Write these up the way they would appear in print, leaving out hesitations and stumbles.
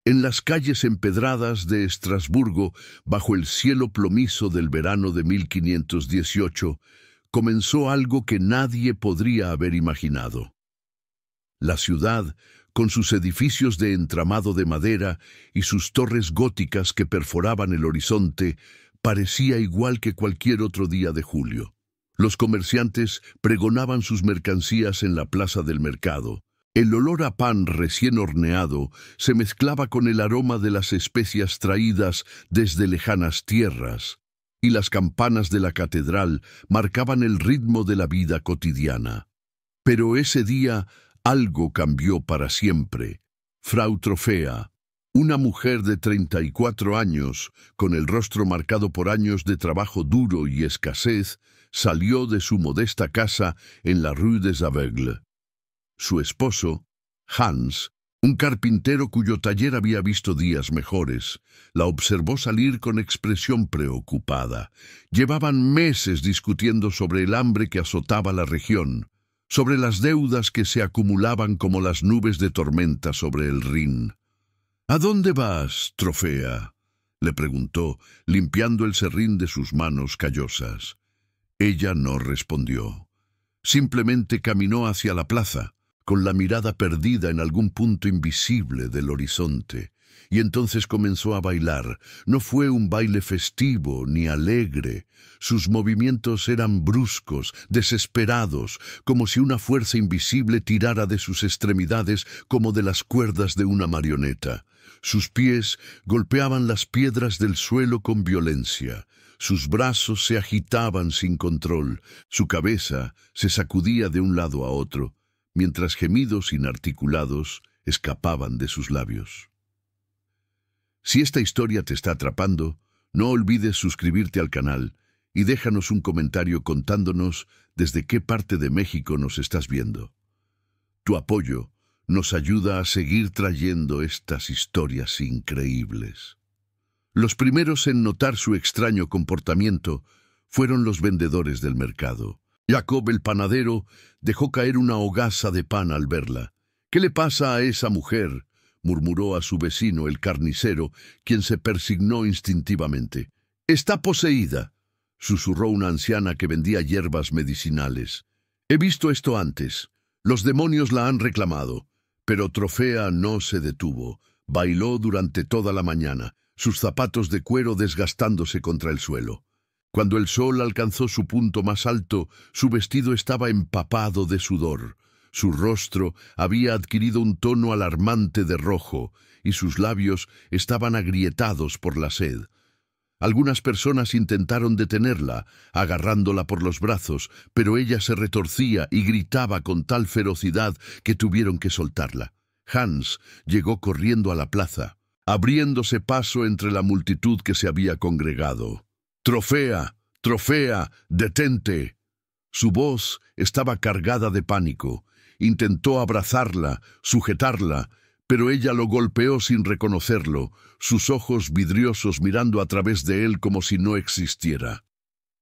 En las calles empedradas de Estrasburgo, bajo el cielo plomizo del verano de 1518, comenzó algo que nadie podría haber imaginado. La ciudad, con sus edificios de entramado de madera y sus torres góticas que perforaban el horizonte, parecía igual que cualquier otro día de julio. Los comerciantes pregonaban sus mercancías en la plaza del mercado. El olor a pan recién horneado se mezclaba con el aroma de las especias traídas desde lejanas tierras, y las campanas de la catedral marcaban el ritmo de la vida cotidiana. Pero ese día algo cambió para siempre. Frau Trofea, una mujer de 34 años, con el rostro marcado por años de trabajo duro y escasez, salió de su modesta casa en la Rue des Aveugles. Su esposo, Hans, un carpintero cuyo taller había visto días mejores, la observó salir con expresión preocupada. Llevaban meses discutiendo sobre el hambre que azotaba la región, sobre las deudas que se acumulaban como las nubes de tormenta sobre el Rin. «¿A dónde vas, Trofea?», le preguntó, limpiando el serrín de sus manos callosas. Ella no respondió. Simplemente caminó hacia la plaza, con la mirada perdida en algún punto invisible del horizonte, y entonces comenzó a bailar. No fue un baile festivo ni alegre. Sus movimientos eran bruscos, desesperados, como si una fuerza invisible tirara de sus extremidades como de las cuerdas de una marioneta. Sus pies golpeaban las piedras del suelo con violencia. Sus brazos se agitaban sin control. Su cabeza se sacudía de un lado a otro, mientras gemidos inarticulados escapaban de sus labios. Si esta historia te está atrapando, no olvides suscribirte al canal y déjanos un comentario contándonos desde qué parte de México nos estás viendo. Tu apoyo nos ayuda a seguir trayendo estas historias increíbles. Los primeros en notar su extraño comportamiento fueron los vendedores del mercado. Jacob el panadero dejó caer una hogaza de pan al verla. «¿Qué le pasa a esa mujer?», murmuró a su vecino el carnicero, quien se persignó instintivamente. «Está poseída», susurró una anciana que vendía hierbas medicinales. «He visto esto antes. Los demonios la han reclamado». Pero Trofea no se detuvo. Bailó durante toda la mañana, sus zapatos de cuero desgastándose contra el suelo. Cuando el sol alcanzó su punto más alto, su vestido estaba empapado de sudor. Su rostro había adquirido un tono alarmante de rojo, y sus labios estaban agrietados por la sed. Algunas personas intentaron detenerla, agarrándola por los brazos, pero ella se retorcía y gritaba con tal ferocidad que tuvieron que soltarla. Hans llegó corriendo a la plaza, abriéndose paso entre la multitud que se había congregado. «Trofea, Trofea, detente». Su voz estaba cargada de pánico. Intentó abrazarla, sujetarla, pero ella lo golpeó sin reconocerlo, sus ojos vidriosos mirando a través de él como si no existiera.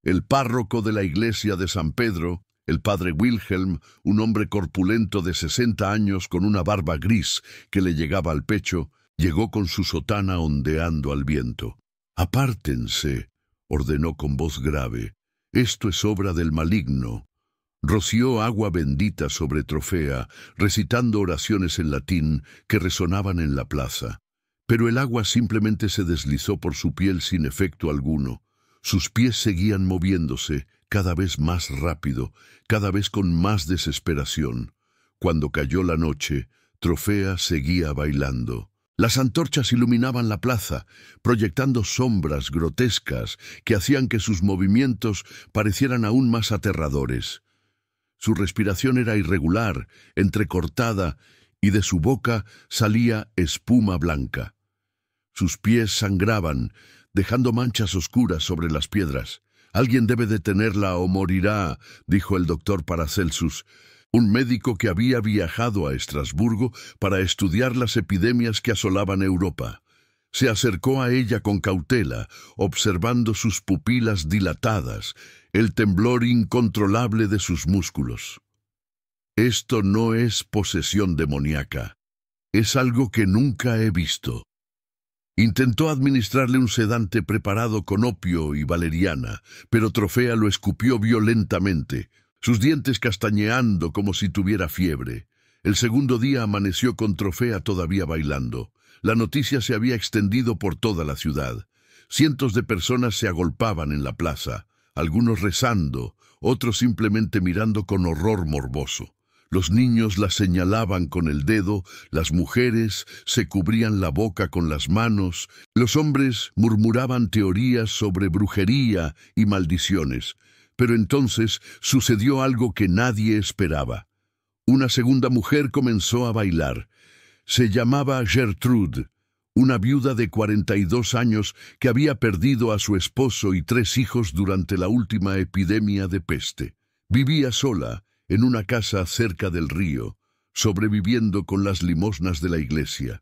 El párroco de la iglesia de San Pedro, el padre Wilhelm, un hombre corpulento de 60 años con una barba gris que le llegaba al pecho, llegó con su sotana ondeando al viento. «Apártense», ordenó con voz grave. «Esto es obra del maligno». Roció agua bendita sobre Trofea, recitando oraciones en latín que resonaban en la plaza. Pero el agua simplemente se deslizó por su piel sin efecto alguno. Sus pies seguían moviéndose, cada vez más rápido, cada vez con más desesperación. Cuando cayó la noche, Trofea seguía bailando. Las antorchas iluminaban la plaza, proyectando sombras grotescas que hacían que sus movimientos parecieran aún más aterradores. Su respiración era irregular, entrecortada, y de su boca salía espuma blanca. Sus pies sangraban, dejando manchas oscuras sobre las piedras. «Alguien debe detenerla o morirá», dijo el doctor Paracelsus, un médico que había viajado a Estrasburgo para estudiar las epidemias que asolaban Europa. Se acercó a ella con cautela, observando sus pupilas dilatadas, el temblor incontrolable de sus músculos. «Esto no es posesión demoníaca. Es algo que nunca he visto». Intentó administrarle un sedante preparado con opio y valeriana, pero Trofea lo escupió violentamente, sus dientes castañeando como si tuviera fiebre. El segundo día amaneció con Trofea todavía bailando. La noticia se había extendido por toda la ciudad. Cientos de personas se agolpaban en la plaza, algunos rezando, otros simplemente mirando con horror morboso. Los niños la señalaban con el dedo, las mujeres se cubrían la boca con las manos, los hombres murmuraban teorías sobre brujería y maldiciones. Pero entonces sucedió algo que nadie esperaba. Una segunda mujer comenzó a bailar. Se llamaba Gertrude, una viuda de 42 años que había perdido a su esposo y 3 hijos durante la última epidemia de peste. Vivía sola en una casa cerca del río, sobreviviendo con las limosnas de la iglesia.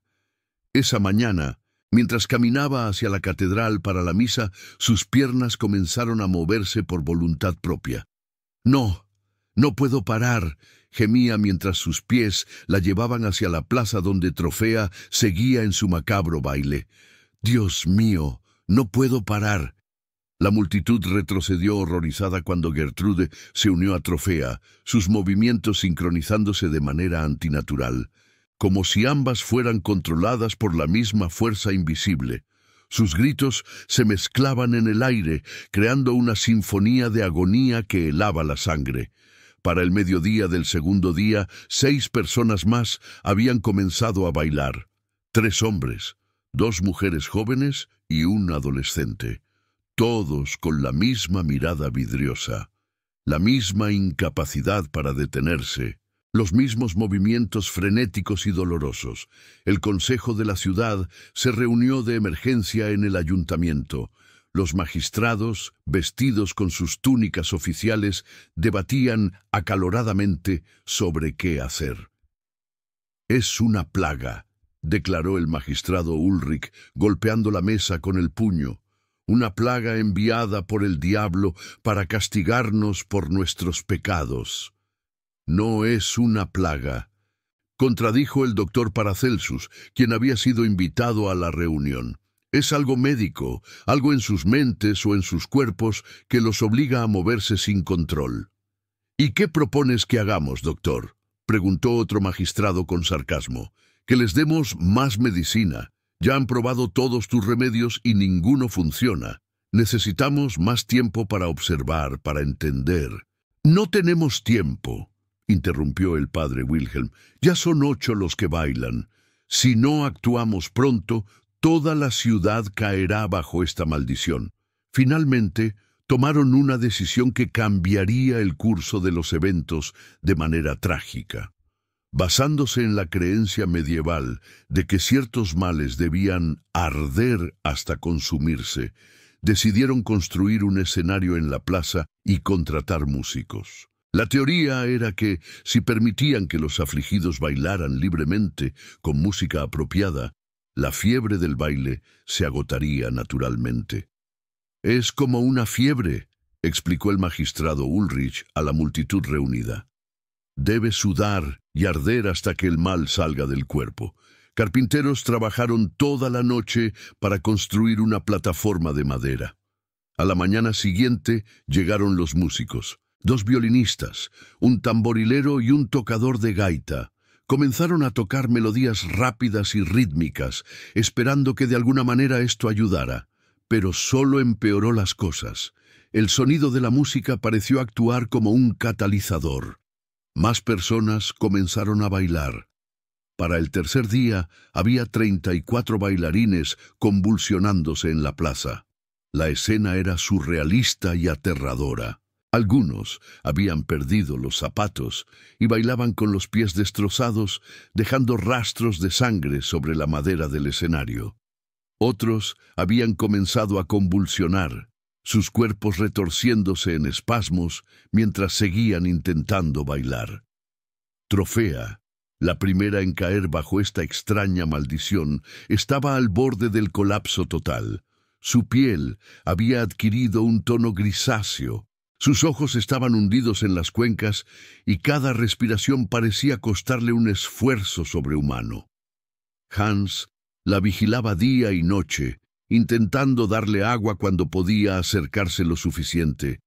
Esa mañana, mientras caminaba hacia la catedral para la misa, sus piernas comenzaron a moverse por voluntad propia. «No, no puedo parar», gemía mientras sus pies la llevaban hacia la plaza donde Trofea seguía en su macabro baile. «Dios mío, no puedo parar». La multitud retrocedió horrorizada cuando Gertrude se unió a Trofea, sus movimientos sincronizándose de manera antinatural, como si ambas fueran controladas por la misma fuerza invisible. Sus gritos se mezclaban en el aire, creando una sinfonía de agonía que helaba la sangre. Para el mediodía del segundo día, 6 personas más habían comenzado a bailar. 3 hombres, 2 mujeres jóvenes y un adolescente. Todos con la misma mirada vidriosa, la misma incapacidad para detenerse, los mismos movimientos frenéticos y dolorosos. El consejo de la ciudad se reunió de emergencia en el ayuntamiento. Los magistrados, vestidos con sus túnicas oficiales, debatían acaloradamente sobre qué hacer. «Es una plaga», declaró el magistrado Ulrich, golpeando la mesa con el puño. «Una plaga enviada por el diablo para castigarnos por nuestros pecados». «No es una plaga», contradijo el doctor Paracelsus, quien había sido invitado a la reunión. «Es algo médico, algo en sus mentes o en sus cuerpos que los obliga a moverse sin control». «¿Y qué propones que hagamos, doctor?», preguntó otro magistrado con sarcasmo. «Que les demos más medicina. Ya han probado todos tus remedios y ninguno funciona. Necesitamos más tiempo para observar, para entender». «No tenemos tiempo», interrumpió el padre Wilhelm. «Ya son 8 los que bailan. Si no actuamos pronto, toda la ciudad caerá bajo esta maldición». Finalmente, tomaron una decisión que cambiaría el curso de los eventos de manera trágica. Basándose en la creencia medieval de que ciertos males debían arder hasta consumirse, decidieron construir un escenario en la plaza y contratar músicos. La teoría era que, si permitían que los afligidos bailaran libremente con música apropiada, la fiebre del baile se agotaría naturalmente. «Es como una fiebre», explicó el magistrado Ulrich a la multitud reunida. «Debe sudar y arder hasta que el mal salga del cuerpo». Carpinteros trabajaron toda la noche para construir una plataforma de madera. A la mañana siguiente llegaron los músicos. 2 violinistas, un tamborilero y un tocador de gaita. Comenzaron a tocar melodías rápidas y rítmicas, esperando que de alguna manera esto ayudara. Pero solo empeoró las cosas. El sonido de la música pareció actuar como un catalizador. Más personas comenzaron a bailar. Para el tercer día había 34 bailarines convulsionándose en la plaza. La escena era surrealista y aterradora. Algunos habían perdido los zapatos y bailaban con los pies destrozados, dejando rastros de sangre sobre la madera del escenario. Otros habían comenzado a convulsionar, sus cuerpos retorciéndose en espasmos mientras seguían intentando bailar. Trofea, la primera en caer bajo esta extraña maldición, estaba al borde del colapso total. Su piel había adquirido un tono grisáceo, sus ojos estaban hundidos en las cuencas y cada respiración parecía costarle un esfuerzo sobrehumano. Hans La vigilaba día y noche, intentando darle agua cuando podía acercarse lo suficiente,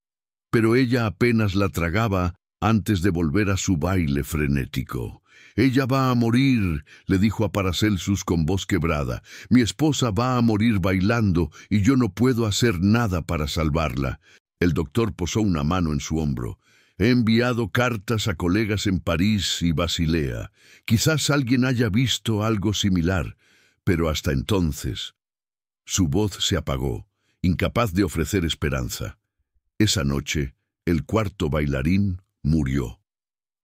pero ella apenas la tragaba antes de volver a su baile frenético. «Ella va a morir», le dijo a Paracelsus con voz quebrada. «Mi esposa va a morir bailando y yo no puedo hacer nada para salvarla». El doctor posó una mano en su hombro. «He enviado cartas a colegas en París y Basilea. Quizás alguien haya visto algo similar, pero hasta entonces». Su voz se apagó, incapaz de ofrecer esperanza. Esa noche, el cuarto bailarín murió.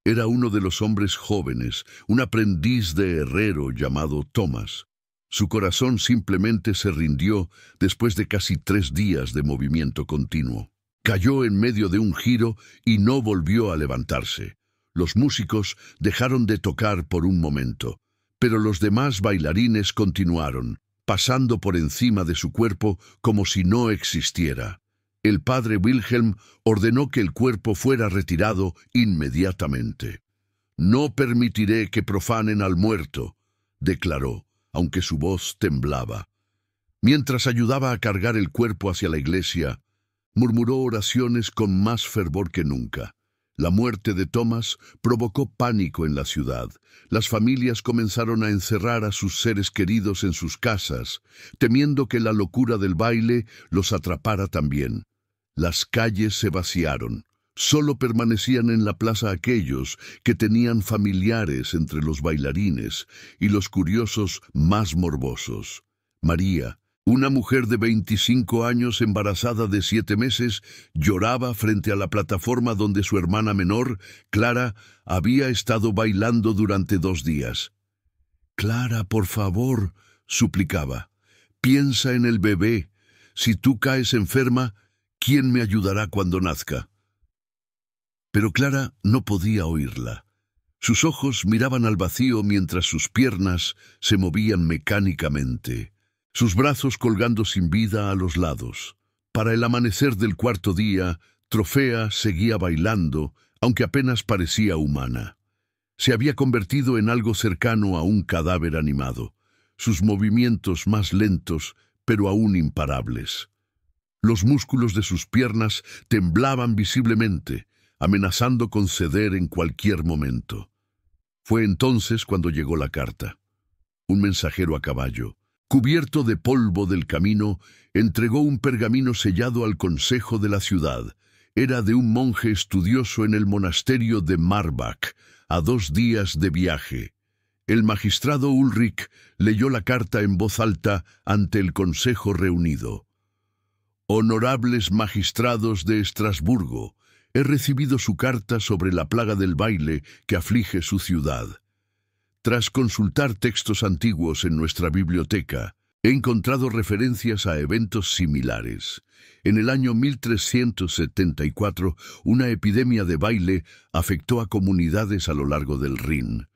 Era uno de los hombres jóvenes, un aprendiz de herrero llamado Thomas. Su corazón simplemente se rindió después de casi 3 días de movimiento continuo. Cayó en medio de un giro y no volvió a levantarse. Los músicos dejaron de tocar por un momento, pero los demás bailarines continuaron, pasando por encima de su cuerpo como si no existiera. El padre Wilhelm ordenó que el cuerpo fuera retirado inmediatamente. «No permitiré que profanen al muerto», declaró, aunque su voz temblaba. Mientras ayudaba a cargar el cuerpo hacia la iglesia, murmuró oraciones con más fervor que nunca. La muerte de Thomas provocó pánico en la ciudad. Las familias comenzaron a encerrar a sus seres queridos en sus casas, temiendo que la locura del baile los atrapara también. Las calles se vaciaron. Solo permanecían en la plaza aquellos que tenían familiares entre los bailarines y los curiosos más morbosos. María, una mujer de 25 años embarazada de 7 meses, lloraba frente a la plataforma donde su hermana menor, Clara, había estado bailando durante 2 días. «Clara, por favor», suplicaba, «piensa en el bebé. Si tú caes enferma, ¿quién me ayudará cuando nazca?». Pero Clara no podía oírla. Sus ojos miraban al vacío mientras sus piernas se movían mecánicamente, sus brazos colgando sin vida a los lados. Para el amanecer del 4.º día, Trofea seguía bailando, aunque apenas parecía humana. Se había convertido en algo cercano a un cadáver animado, sus movimientos más lentos, pero aún imparables. Los músculos de sus piernas temblaban visiblemente, amenazando con ceder en cualquier momento. Fue entonces cuando llegó la carta. Un mensajero a caballo, cubierto de polvo del camino, entregó un pergamino sellado al consejo de la ciudad. Era de un monje estudioso en el monasterio de Marbach, a 2 días de viaje. El magistrado Ulrich leyó la carta en voz alta ante el consejo reunido. «Honorables magistrados de Estrasburgo, he recibido su carta sobre la plaga del baile que aflige su ciudad. Tras consultar textos antiguos en nuestra biblioteca, he encontrado referencias a eventos similares. En el año 1374, una epidemia de baile afectó a comunidades a lo largo del Rin.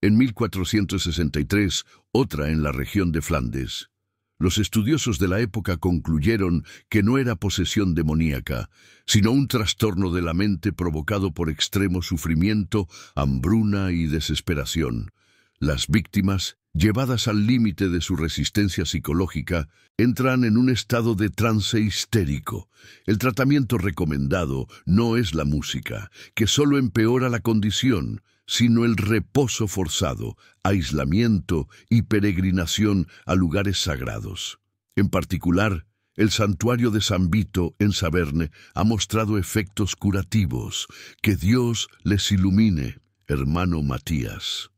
En 1463, otra en la región de Flandes. Los estudiosos de la época concluyeron que no era posesión demoníaca, sino un trastorno de la mente provocado por extremo sufrimiento, hambruna y desesperación. Las víctimas, llevadas al límite de su resistencia psicológica, entran en un estado de trance histérico. El tratamiento recomendado no es la música, que solo empeora la condición, sino el reposo forzado, aislamiento y peregrinación a lugares sagrados. En particular, el santuario de San Vito en Saverne ha mostrado efectos curativos. Que Dios les ilumine, hermano Matías.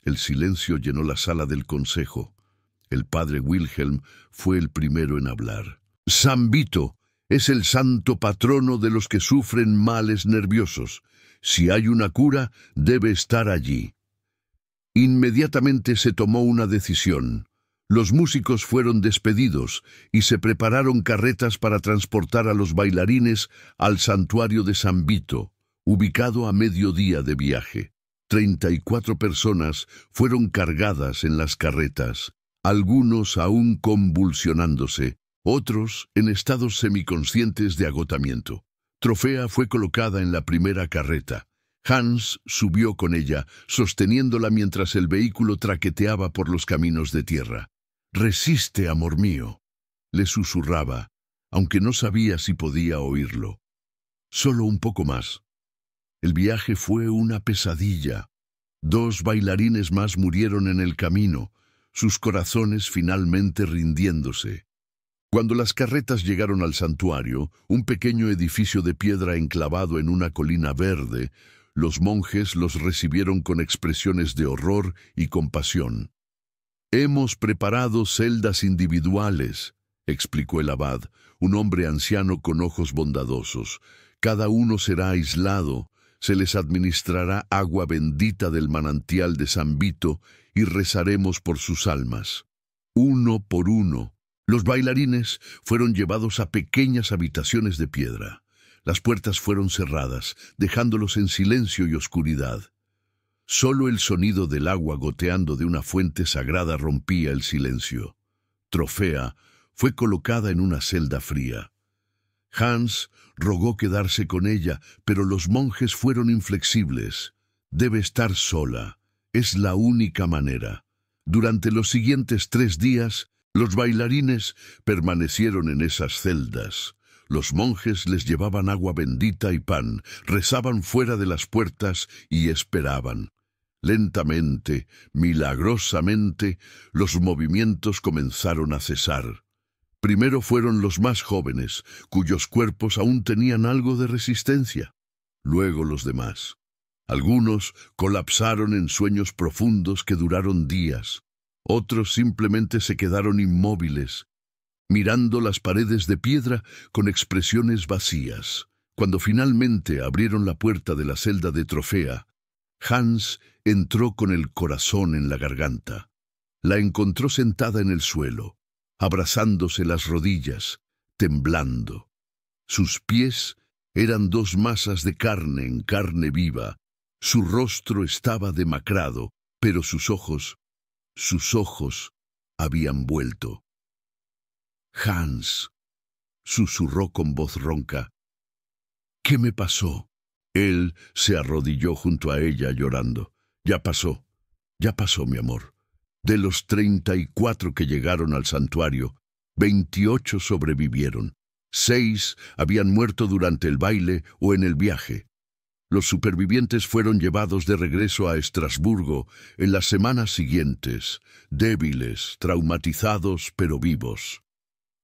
El silencio llenó la sala del consejo. El padre Wilhelm fue el primero en hablar. San Vito es el santo patrono de los que sufren males nerviosos. Si hay una cura, debe estar allí. Inmediatamente se tomó una decisión. Los músicos fueron despedidos y se prepararon carretas para transportar a los bailarines al santuario de San Vito, ubicado a mediodía de viaje. 34 personas fueron cargadas en las carretas, algunos aún convulsionándose, otros en estados semiconscientes de agotamiento. Trofea fue colocada en la primera carreta. Hans subió con ella, sosteniéndola mientras el vehículo traqueteaba por los caminos de tierra. «Resiste, amor mío», le susurraba, aunque no sabía si podía oírlo. Solo un poco más. El viaje fue una pesadilla. 2 bailarines más murieron en el camino, sus corazones finalmente rindiéndose. Cuando las carretas llegaron al santuario, un pequeño edificio de piedra enclavado en una colina verde, los monjes los recibieron con expresiones de horror y compasión. «Hemos preparado celdas individuales», explicó el abad, un hombre anciano con ojos bondadosos. «Cada uno será aislado, se les administrará agua bendita del manantial de San Vito y rezaremos por sus almas». Uno por uno, los bailarines fueron llevados a pequeñas habitaciones de piedra. Las puertas fueron cerradas, dejándolos en silencio y oscuridad. Solo el sonido del agua goteando de una fuente sagrada rompía el silencio. Trofea fue colocada en una celda fría. Hans rogó quedarse con ella, pero los monjes fueron inflexibles. «Debe estar sola. Es la única manera». Durante los siguientes 3 días, los bailarines permanecieron en esas celdas. Los monjes les llevaban agua bendita y pan, rezaban fuera de las puertas y esperaban. Lentamente, milagrosamente, los movimientos comenzaron a cesar. Primero fueron los más jóvenes, cuyos cuerpos aún tenían algo de resistencia. Luego los demás. Algunos colapsaron en sueños profundos que duraron días. Otros simplemente se quedaron inmóviles, mirando las paredes de piedra con expresiones vacías. Cuando finalmente abrieron la puerta de la celda de Trofea, Hans entró con el corazón en la garganta. La encontró sentada en el suelo, abrazándose las rodillas, temblando. Sus pies eran 2 masas de carne en carne viva. Su rostro estaba demacrado, pero sus ojos habían vuelto. «Hans», susurró con voz ronca. «¿Qué me pasó?» Él se arrodilló junto a ella llorando. Ya pasó, mi amor. De los 34 que llegaron al santuario, 28 sobrevivieron. 6 habían muerto durante el baile o en el viaje. Los supervivientes fueron llevados de regreso a Estrasburgo en las semanas siguientes, débiles, traumatizados, pero vivos.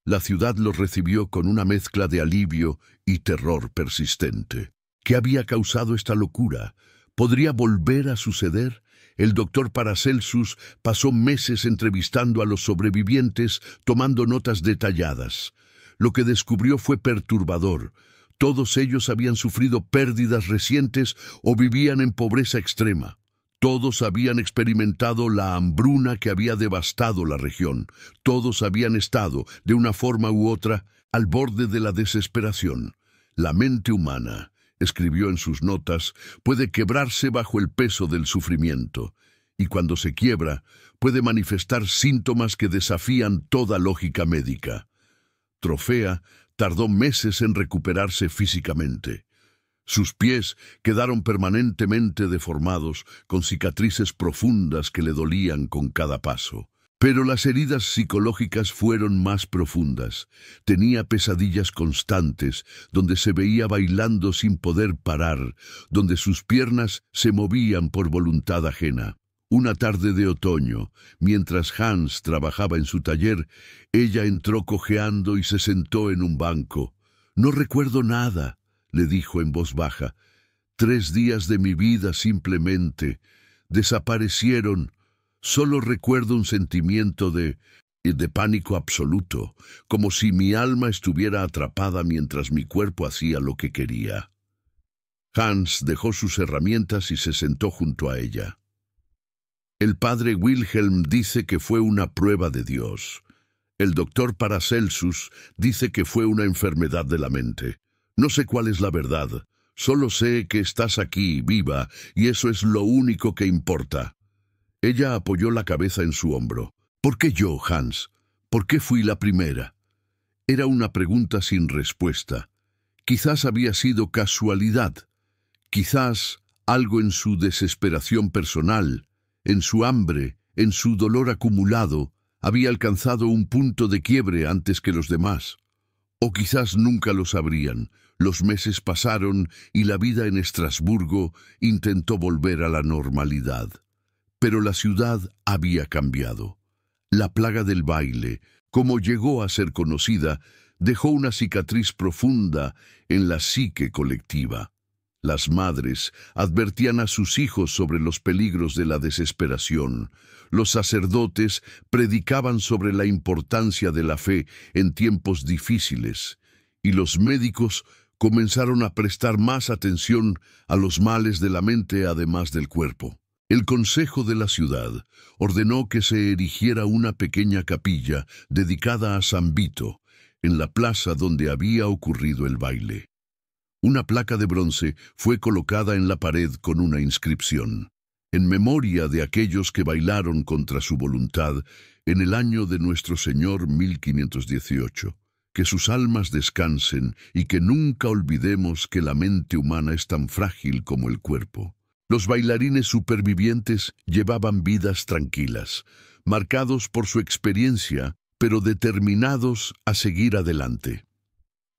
La ciudad los recibió con una mezcla de alivio y terror persistente. ¿Qué había causado esta locura? ¿Podría volver a suceder? El doctor Paracelsus pasó meses entrevistando a los sobrevivientes, tomando notas detalladas. Lo que descubrió fue perturbador. Todos ellos habían sufrido pérdidas recientes o vivían en pobreza extrema. Todos habían experimentado la hambruna que había devastado la región. Todos habían estado, de una forma u otra, al borde de la desesperación. La mente humana, escribió en sus notas, puede quebrarse bajo el peso del sufrimiento, y cuando se quiebra, puede manifestar síntomas que desafían toda lógica médica. Trofea tardó meses en recuperarse físicamente. Sus pies quedaron permanentemente deformados, con cicatrices profundas que le dolían con cada paso. Pero las heridas psicológicas fueron más profundas. Tenía pesadillas constantes, donde se veía bailando sin poder parar, donde sus piernas se movían por voluntad ajena. Una tarde de otoño, mientras Hans trabajaba en su taller, ella entró cojeando y se sentó en un banco. «No recuerdo nada», le dijo en voz baja. «3 días de mi vida simplemente desaparecieron. Solo recuerdo un sentimiento de pánico absoluto, como si mi alma estuviera atrapada mientras mi cuerpo hacía lo que quería». Hans dejó sus herramientas y se sentó junto a ella. «El padre Wilhelm dice que fue una prueba de Dios. El doctor Paracelsus dice que fue una enfermedad de la mente. No sé cuál es la verdad. Solo sé que estás aquí, viva, y eso es lo único que importa». Ella apoyó la cabeza en su hombro. «¿Por qué yo, Hans? ¿Por qué fui la primera?» Era una pregunta sin respuesta. Quizás había sido casualidad. Quizás algo en su desesperación personal, en su hambre, en su dolor acumulado, Había alcanzado un punto de quiebre antes que los demás. O quizás nunca lo sabrían. Los meses pasaron y la vida en Estrasburgo intentó volver a la normalidad. Pero la ciudad había cambiado. La plaga del baile, como llegó a ser conocida, dejó una cicatriz profunda en la psique colectiva. Las madres advertían a sus hijos sobre los peligros de la desesperación. Los sacerdotes predicaban sobre la importancia de la fe en tiempos difíciles. Y los médicos comenzaron a prestar más atención a los males de la mente además del cuerpo. El consejo de la ciudad ordenó que se erigiera una pequeña capilla dedicada a San Vito, en la plaza donde había ocurrido el baile. Una placa de bronce fue colocada en la pared con una inscripción: en memoria de aquellos que bailaron contra su voluntad en el año de nuestro Señor 1518. Que sus almas descansen y que nunca olvidemos que la mente humana es tan frágil como el cuerpo. Los bailarines supervivientes llevaban vidas tranquilas, marcados por su experiencia, pero determinados a seguir adelante.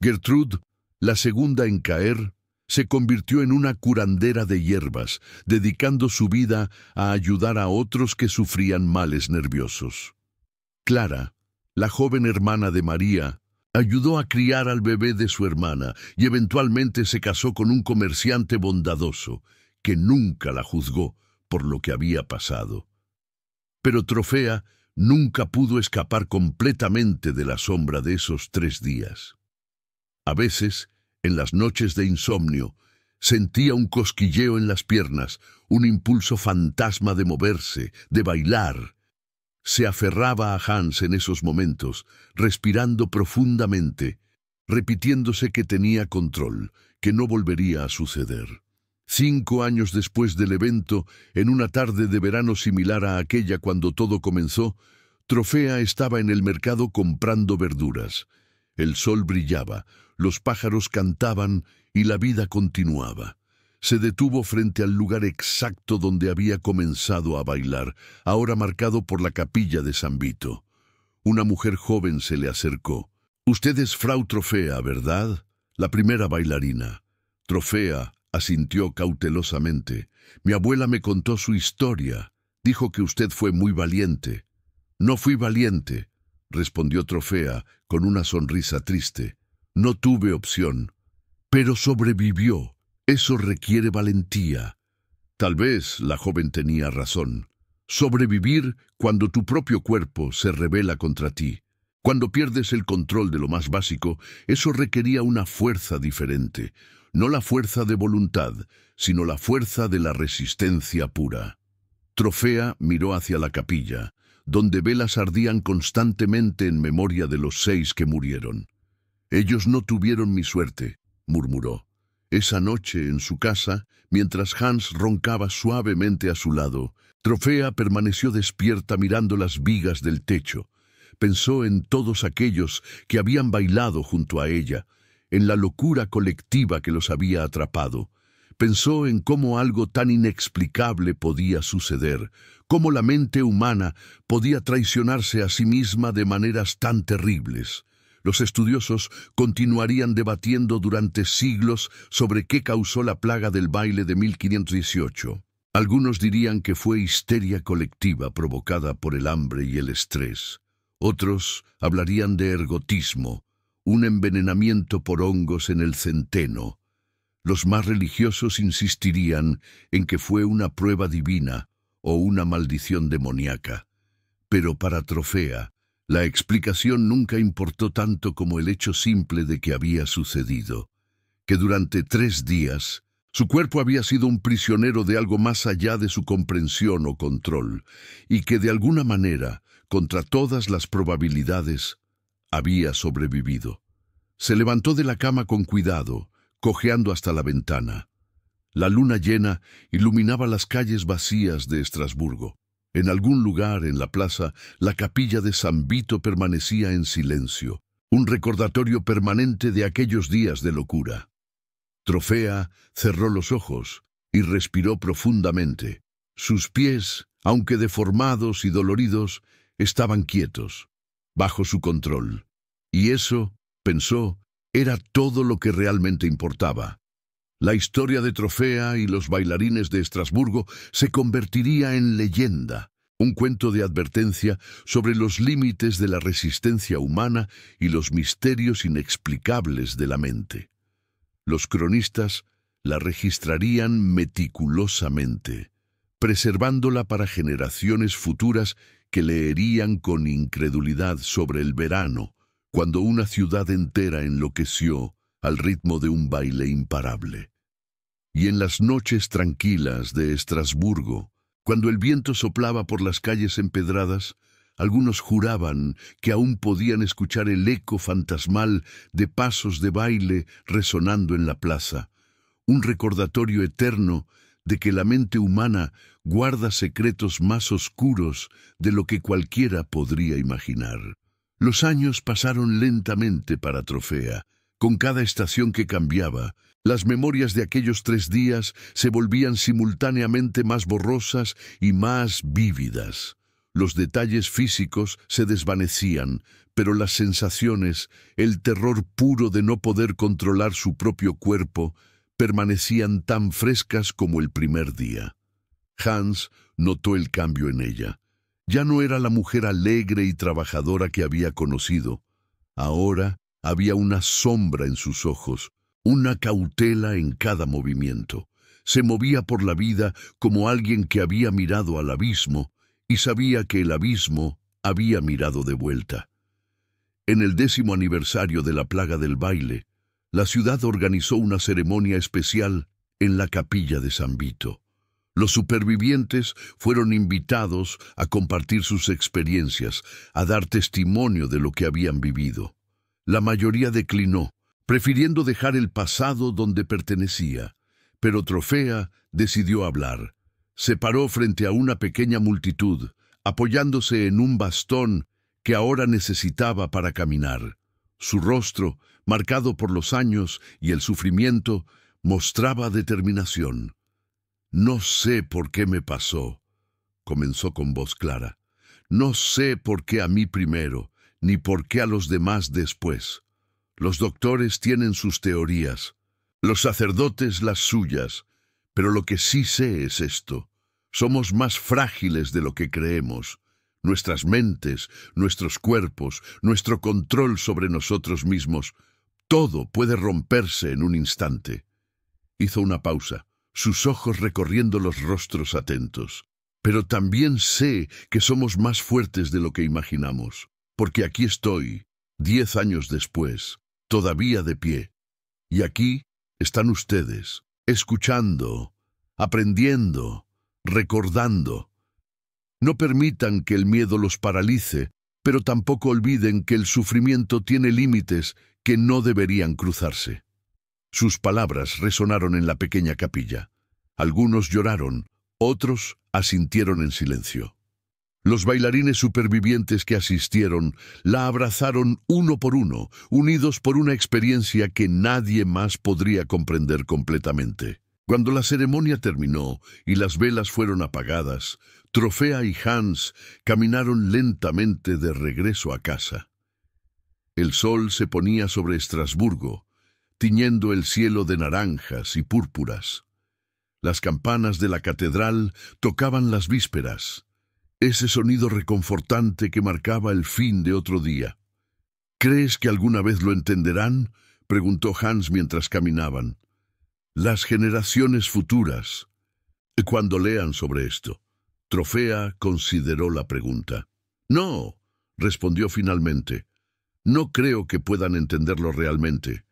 Gertrude, la segunda en caer, se convirtió en una curandera de hierbas, dedicando su vida a ayudar a otros que sufrían males nerviosos. Clara, la joven hermana de María, ayudó a criar al bebé de su hermana y eventualmente se casó con un comerciante bondadoso, que nunca la juzgó por lo que había pasado. Pero Trofea nunca pudo escapar completamente de la sombra de esos 3 días. A veces, en las noches de insomnio, sentía un cosquilleo en las piernas, un impulso fantasma de moverse, de bailar. Se aferraba a Hans en esos momentos, respirando profundamente, repitiéndose que tenía control, que no volvería a suceder. 5 años después del evento, en una tarde de verano similar a aquella cuando todo comenzó, Trofea estaba en el mercado comprando verduras. El sol brillaba, los pájaros cantaban y la vida continuaba. Se detuvo frente al lugar exacto donde había comenzado a bailar, ahora marcado por la capilla de San Vito. Una mujer joven se le acercó. «Usted es Frau Trofea, ¿verdad? La primera bailarina». Trofea asintió cautelosamente. «Mi abuela me contó su historia. Dijo que usted fue muy valiente». «No fui valiente», respondió Trofea con una sonrisa triste. «No tuve opción». «Pero sobrevivió. Eso requiere valentía». Tal vez la joven tenía razón. Sobrevivir cuando tu propio cuerpo se rebela contra ti. Cuando pierdes el control de lo más básico, eso requería una fuerza diferente. No la fuerza de voluntad, sino la fuerza de la resistencia pura. Trofea miró hacia la capilla, donde velas ardían constantemente en memoria de los 6 que murieron. «Ellos no tuvieron mi suerte», murmuró. Esa noche, en su casa, mientras Hans roncaba suavemente a su lado, Trofea permaneció despierta mirando las vigas del techo. Pensó en todos aquellos que habían bailado junto a ella, en la locura colectiva que los había atrapado. Pensó en cómo algo tan inexplicable podía suceder, cómo la mente humana podía traicionarse a sí misma de maneras tan terribles. Los estudiosos continuarían debatiendo durante siglos sobre qué causó la plaga del baile de 1518. Algunos dirían que fue histeria colectiva provocada por el hambre y el estrés. Otros hablarían de ergotismo, un envenenamiento por hongos en el centeno. Los más religiosos insistirían en que fue una prueba divina o una maldición demoníaca. Pero para Trofea, la explicación nunca importó tanto como el hecho simple de que había sucedido, que durante 3 días su cuerpo había sido un prisionero de algo más allá de su comprensión o control, y que de alguna manera, contra todas las probabilidades, había sobrevivido. Se levantó de la cama con cuidado, cojeando hasta la ventana. La luna llena iluminaba las calles vacías de Estrasburgo. En algún lugar en la plaza, la capilla de San Vito permanecía en silencio, un recordatorio permanente de aquellos días de locura. Trofea cerró los ojos y respiró profundamente. Sus pies, aunque deformados y doloridos, estaban quietos, bajo su control. Y eso, pensó, era todo lo que realmente importaba. La historia de Trofea y los bailarines de Estrasburgo se convertiría en leyenda, un cuento de advertencia sobre los límites de la resistencia humana y los misterios inexplicables de la mente. Los cronistas la registrarían meticulosamente, preservándola para generaciones futuras que leerían con incredulidad sobre el verano, cuando una ciudad entera enloqueció al ritmo de un baile imparable. Y en las noches tranquilas de Estrasburgo, cuando el viento soplaba por las calles empedradas, algunos juraban que aún podían escuchar el eco fantasmal de pasos de baile resonando en la plaza, un recordatorio eterno de que la mente humana guarda secretos más oscuros de lo que cualquiera podría imaginar. Los años pasaron lentamente para Trofea. Con cada estación que cambiaba, las memorias de aquellos 3 días se volvían simultáneamente más borrosas y más vívidas. Los detalles físicos se desvanecían, pero las sensaciones, el terror puro de no poder controlar su propio cuerpo, permanecían tan frescas como el primer día. Hans notó el cambio en ella. Ya no era la mujer alegre y trabajadora que había conocido. Ahora había una sombra en sus ojos, una cautela en cada movimiento. Se movía por la vida como alguien que había mirado al abismo y sabía que el abismo había mirado de vuelta. En el 10º aniversario de la plaga del baile, la ciudad organizó una ceremonia especial en la capilla de San Vito. Los supervivientes fueron invitados a compartir sus experiencias, a dar testimonio de lo que habían vivido. La mayoría declinó, prefiriendo dejar el pasado donde pertenecía, pero Trofea decidió hablar. Se paró frente a una pequeña multitud, apoyándose en un bastón que ahora necesitaba para caminar. Su rostro, marcado por los años y el sufrimiento, mostraba determinación. «No sé por qué me pasó», comenzó con voz clara. «No sé por qué a mí primero, ni por qué a los demás después. Los doctores tienen sus teorías, los sacerdotes las suyas, pero lo que sí sé es esto. Somos más frágiles de lo que creemos. Nuestras mentes, nuestros cuerpos, nuestro control sobre nosotros mismos, todo puede romperse en un instante». Hizo una pausa, sus ojos recorriendo los rostros atentos. «Pero también sé que somos más fuertes de lo que imaginamos, porque aquí estoy, 10 años después, todavía de pie. Y aquí están ustedes, escuchando, aprendiendo, recordando. No permitan que el miedo los paralice, pero tampoco olviden que el sufrimiento tiene límites que no deberían cruzarse». Sus palabras resonaron en la pequeña capilla. Algunos lloraron, otros asintieron en silencio. Los bailarines supervivientes que asistieron la abrazaron uno por uno, unidos por una experiencia que nadie más podría comprender completamente. Cuando la ceremonia terminó y las velas fueron apagadas, Trofea y Hans caminaron lentamente de regreso a casa. El sol se ponía sobre Estrasburgo, tiñendo el cielo de naranjas y púrpuras. Las campanas de la catedral tocaban las vísperas, ese sonido reconfortante que marcaba el fin de otro día. «¿Crees que alguna vez lo entenderán?», preguntó Hans mientras caminaban. «Las generaciones futuras, cuando lean sobre esto». Trofea consideró la pregunta. «No», respondió finalmente. «No creo que puedan entenderlo realmente.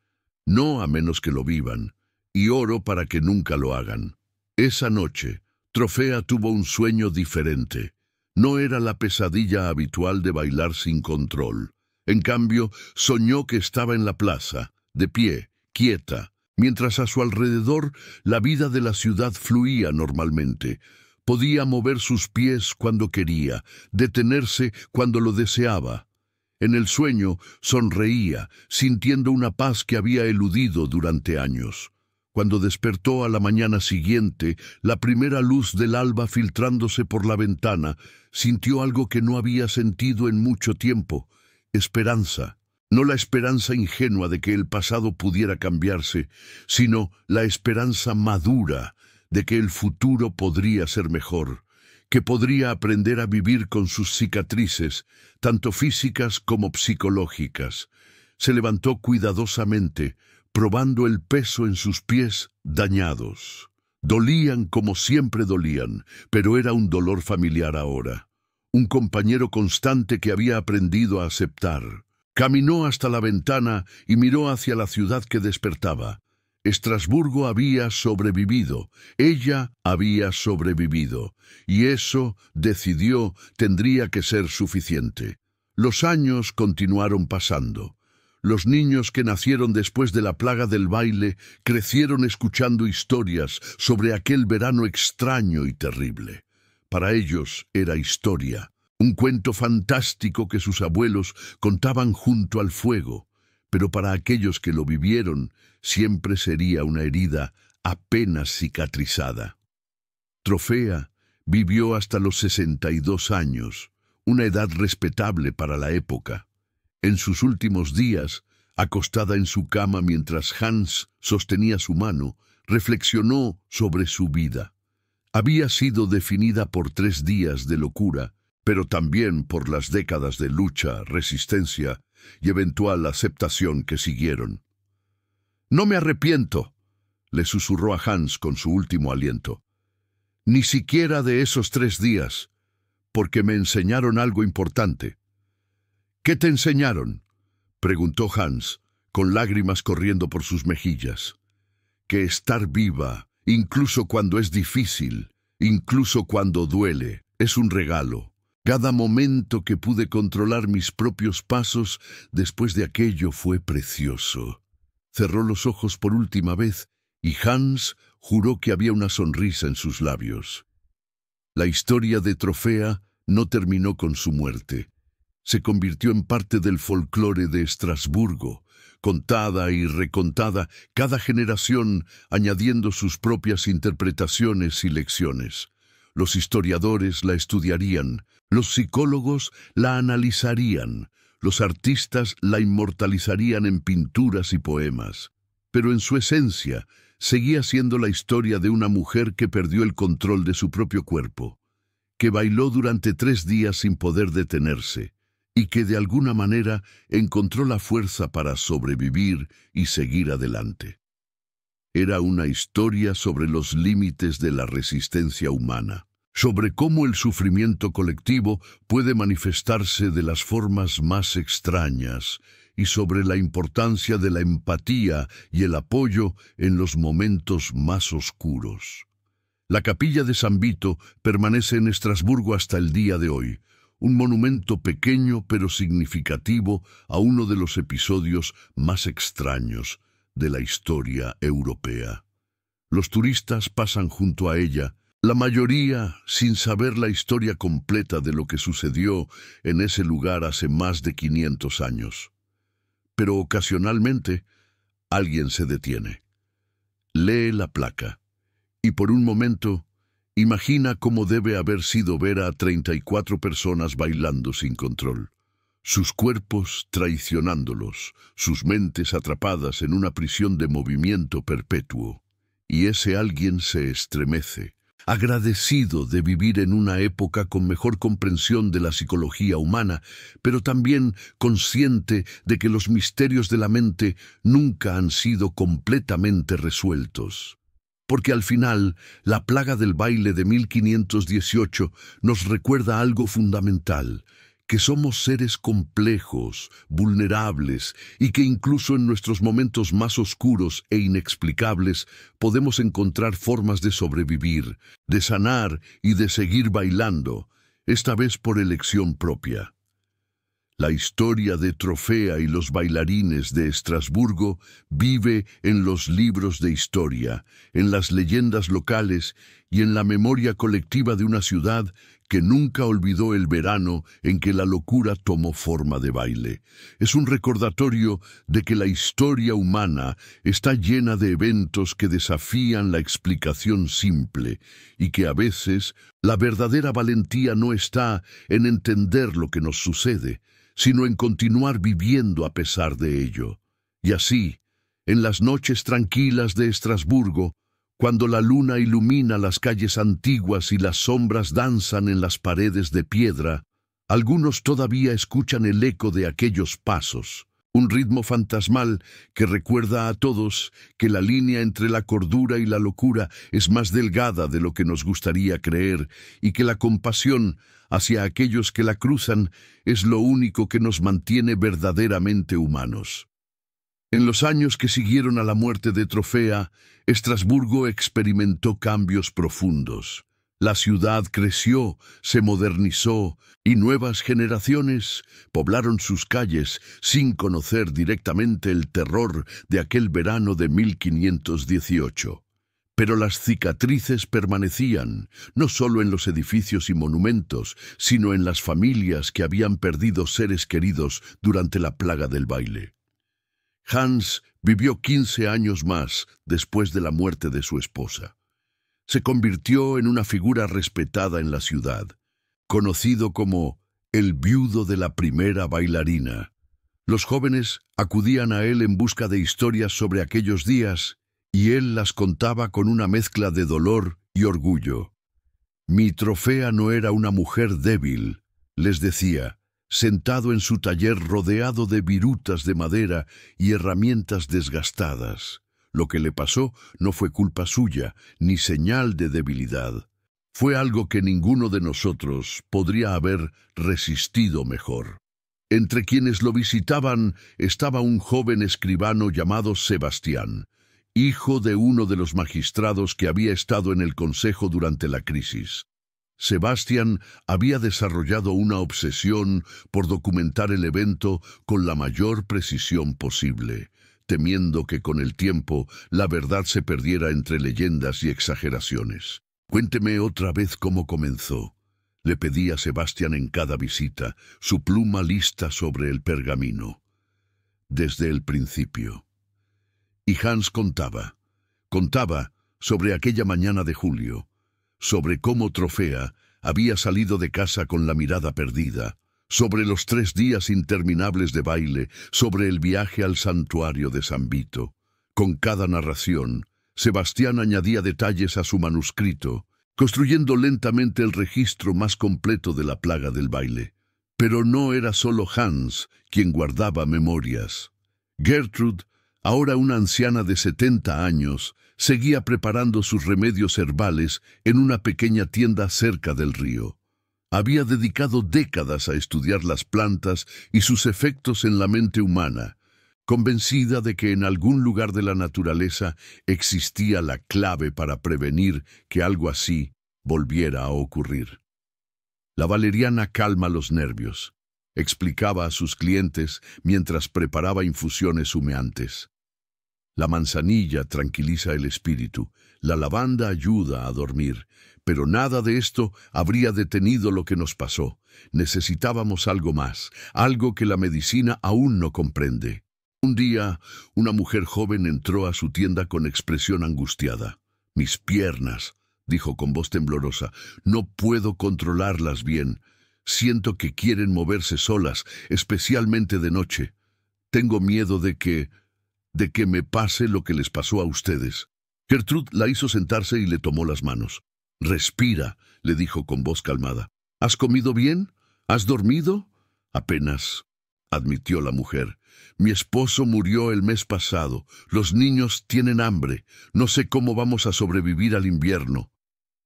No a menos que lo vivan, y oro para que nunca lo hagan». Esa noche, Trofea tuvo un sueño diferente. No era la pesadilla habitual de bailar sin control. En cambio, soñó que estaba en la plaza, de pie, quieta, mientras a su alrededor la vida de la ciudad fluía normalmente. Podía mover sus pies cuando quería, detenerse cuando lo deseaba. En el sueño sonreía, sintiendo una paz que había eludido durante años. Cuando despertó a la mañana siguiente, la primera luz del alba filtrándose por la ventana, sintió algo que no había sentido en mucho tiempo: esperanza. No la esperanza ingenua de que el pasado pudiera cambiarse, sino la esperanza madura de que el futuro podría ser mejor, que podría aprender a vivir con sus cicatrices, tanto físicas como psicológicas. Se levantó cuidadosamente, probando el peso en sus pies dañados. Dolían como siempre dolían, pero era un dolor familiar ahora. Un compañero constante que había aprendido a aceptar. Caminó hasta la ventana y miró hacia la ciudad que despertaba. Estrasburgo había sobrevivido, ella había sobrevivido, y eso, decidió, tendría que ser suficiente. Los años continuaron pasando. Los niños que nacieron después de la plaga del baile crecieron escuchando historias sobre aquel verano extraño y terrible. Para ellos era historia, un cuento fantástico que sus abuelos contaban junto al fuego, pero para aquellos que lo vivieron siempre sería una herida apenas cicatrizada. Trofea vivió hasta los 62 años, una edad respetable para la época. En sus últimos días, acostada en su cama mientras Hans sostenía su mano, reflexionó sobre su vida. Había sido definida por 3 días de locura, pero también por las décadas de lucha, resistencia y eventual aceptación que siguieron. «No me arrepiento», le susurró a Hans con su último aliento. «Ni siquiera de esos 3 días, porque me enseñaron algo importante». «¿Qué te enseñaron?», preguntó Hans, con lágrimas corriendo por sus mejillas. «Que estar viva, incluso cuando es difícil, incluso cuando duele, es un regalo. Cada momento que pude controlar mis propios pasos después de aquello fue precioso». Cerró los ojos por última vez y Hans juró que había una sonrisa en sus labios. La historia de Trofea no terminó con su muerte. Se convirtió en parte del folclore de Estrasburgo, contada y recontada, cada generación añadiendo sus propias interpretaciones y lecciones. Los historiadores la estudiarían, los psicólogos la analizarían, los artistas la inmortalizarían en pinturas y poemas. Pero en su esencia, seguía siendo la historia de una mujer que perdió el control de su propio cuerpo, que bailó durante 3 días sin poder detenerse, y que de alguna manera encontró la fuerza para sobrevivir y seguir adelante. Era una historia sobre los límites de la resistencia humana, sobre cómo el sufrimiento colectivo puede manifestarse de las formas más extrañas y sobre la importancia de la empatía y el apoyo en los momentos más oscuros. La capilla de San Vito permanece en Estrasburgo hasta el día de hoy, un monumento pequeño pero significativo a uno de los episodios más extraños de la historia europea. Los turistas pasan junto a ella, la mayoría sin saber la historia completa de lo que sucedió en ese lugar hace más de 500 años. Pero ocasionalmente alguien se detiene, lee la placa y por un momento imagina cómo debe haber sido ver a 34 personas bailando sin control, sus cuerpos traicionándolos, sus mentes atrapadas en una prisión de movimiento perpetuo. Y ese alguien se estremece, agradecido de vivir en una época con mejor comprensión de la psicología humana, pero también consciente de que los misterios de la mente nunca han sido completamente resueltos. Porque al final, la plaga del baile de 1518 nos recuerda algo fundamental, que somos seres complejos, vulnerables, y que incluso en nuestros momentos más oscuros e inexplicables podemos encontrar formas de sobrevivir, de sanar y de seguir bailando, esta vez por elección propia. La historia de Trofea y los bailarines de Estrasburgo vive en los libros de historia, en las leyendas locales y en la memoria colectiva de una ciudad que nunca olvidó el verano en que la locura tomó forma de baile. Es un recordatorio de que la historia humana está llena de eventos que desafían la explicación simple y que a veces la verdadera valentía no está en entender lo que nos sucede, sino en continuar viviendo a pesar de ello. Y así, en las noches tranquilas de Estrasburgo, cuando la luna ilumina las calles antiguas y las sombras danzan en las paredes de piedra, algunos todavía escuchan el eco de aquellos pasos, un ritmo fantasmal que recuerda a todos que la línea entre la cordura y la locura es más delgada de lo que nos gustaría creer y que la compasión hacia aquellos que la cruzan es lo único que nos mantiene verdaderamente humanos. En los años que siguieron a la muerte de Trofea, Estrasburgo experimentó cambios profundos. La ciudad creció, se modernizó y nuevas generaciones poblaron sus calles sin conocer directamente el terror de aquel verano de 1518. Pero las cicatrices permanecían, no solo en los edificios y monumentos, sino en las familias que habían perdido seres queridos durante la plaga del baile. Hans vivió 15 años más después de la muerte de su esposa. Se convirtió en una figura respetada en la ciudad, conocido como el viudo de la primera bailarina. Los jóvenes acudían a él en busca de historias sobre aquellos días, y él las contaba con una mezcla de dolor y orgullo. Mi Trofea no era una mujer débil, les decía, sentado en su taller rodeado de virutas de madera y herramientas desgastadas. Lo que le pasó no fue culpa suya, ni señal de debilidad. Fue algo que ninguno de nosotros podría haber resistido mejor. Entre quienes lo visitaban estaba un joven escribano llamado Sebastián, hijo de uno de los magistrados que había estado en el consejo durante la crisis. Sebastián había desarrollado una obsesión por documentar el evento con la mayor precisión posible, temiendo que con el tiempo la verdad se perdiera entre leyendas y exageraciones. «Cuénteme otra vez cómo comenzó», le pedía Sebastián en cada visita, su pluma lista sobre el pergamino. «Desde el principio». Y Hans contaba sobre aquella mañana de julio, sobre cómo Trofea había salido de casa con la mirada perdida, sobre los 3 días interminables de baile, sobre el viaje al santuario de San Vito. Con cada narración, Sebastián añadía detalles a su manuscrito, construyendo lentamente el registro más completo de la plaga del baile. Pero no era solo Hans quien guardaba memorias. Gertrud, ahora una anciana de 70 años, seguía preparando sus remedios herbales en una pequeña tienda cerca del río. Había dedicado décadas a estudiar las plantas y sus efectos en la mente humana, convencida de que en algún lugar de la naturaleza existía la clave para prevenir que algo así volviera a ocurrir. La valeriana calma los nervios, explicaba a sus clientes mientras preparaba infusiones humeantes. La manzanilla tranquiliza el espíritu, la lavanda ayuda a dormir, pero nada de esto habría detenido lo que nos pasó. Necesitábamos algo más, algo que la medicina aún no comprende. Un día, una mujer joven entró a su tienda con expresión angustiada. «Mis piernas», dijo con voz temblorosa, «no puedo controlarlas bien. Siento que quieren moverse solas, especialmente de noche. Tengo miedo de que me pase lo que les pasó a ustedes». Gertrud la hizo sentarse y le tomó las manos. «Respira», le dijo con voz calmada. «¿Has comido bien? ¿Has dormido?» «Apenas», admitió la mujer. «Mi esposo murió el mes pasado. Los niños tienen hambre. No sé cómo vamos a sobrevivir al invierno».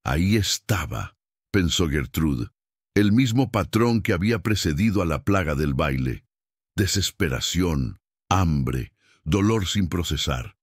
Ahí estaba, pensó Gertrud, el mismo patrón que había precedido a la plaga del baile. Desesperación, hambre, dolor sin procesar.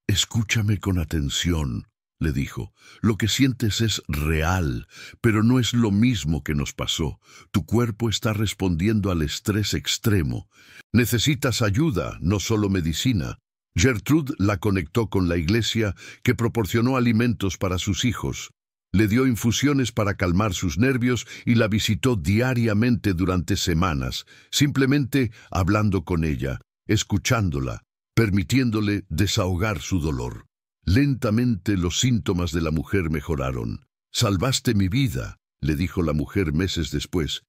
«Escúchame con atención», le dijo. «Lo que sientes es real, pero no es lo mismo que nos pasó. Tu cuerpo está respondiendo al estrés extremo. Necesitas ayuda, no solo medicina». Gertrud la conectó con la iglesia que proporcionó alimentos para sus hijos. Le dio infusiones para calmar sus nervios y la visitó diariamente durante semanas, simplemente hablando con ella, escuchándola, permitiéndole desahogar su dolor. Lentamente los síntomas de la mujer mejoraron. «Salvaste mi vida», le dijo la mujer meses después,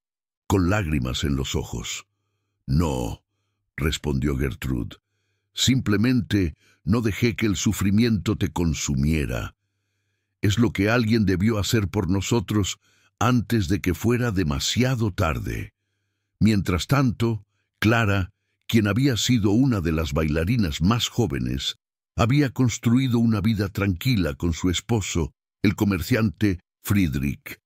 con lágrimas en los ojos. «No», respondió Gertrude, «simplemente no dejé que el sufrimiento te consumiera. Es lo que alguien debió hacer por nosotros antes de que fuera demasiado tarde». Mientras tanto, Clara, quien había sido una de las bailarinas más jóvenes, había construido una vida tranquila con su esposo, el comerciante Friedrich.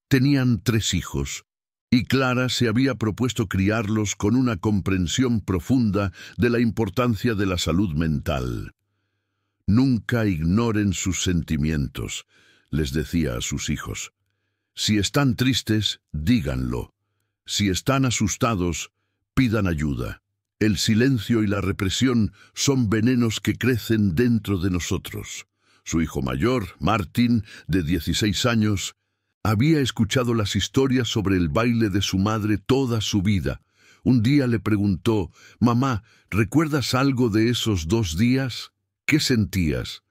Tenían 3 hijos, y Clara se había propuesto criarlos con una comprensión profunda de la importancia de la salud mental. «Nunca ignoren sus sentimientos», les decía a sus hijos. «Si están tristes, díganlo. Si están asustados, pidan ayuda. El silencio y la represión son venenos que crecen dentro de nosotros». Su hijo mayor, Martin, de 16 años, había escuchado las historias sobre el baile de su madre toda su vida. Un día le preguntó: «Mamá, ¿recuerdas algo de esos 2 días? ¿Qué sentías?».